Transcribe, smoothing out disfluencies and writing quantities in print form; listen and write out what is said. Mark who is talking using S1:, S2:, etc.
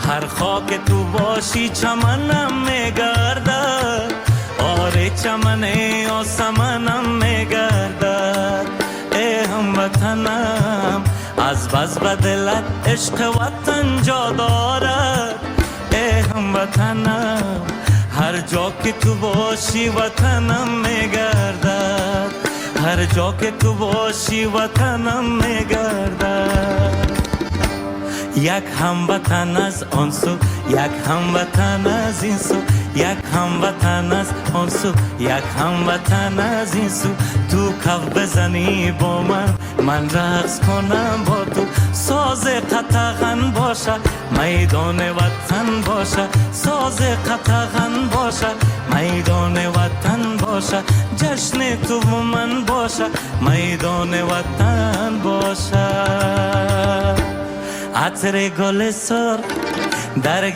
S1: هر خاک تو باشی چمنم میگردد آره چمن آسمانم میگردد ای هموطنم از بس به دلت عشق وطن جا دارد ای هموطنم هر جا که تو باشی وطنم میگردد هر جا که تو باشی وطنم میگردد یک هموطن از آن سو یک هموطن از این سو یک هموطن از آن سو یک هموطن از این سو تو کف بزنی با من رقص کنم با تو ساز قطغن باشه میدان وطن باشه ساز قطغن باشه میدان وطن باشه جشن تو و من باشه میدان وطن باشه عطر گل سرخ در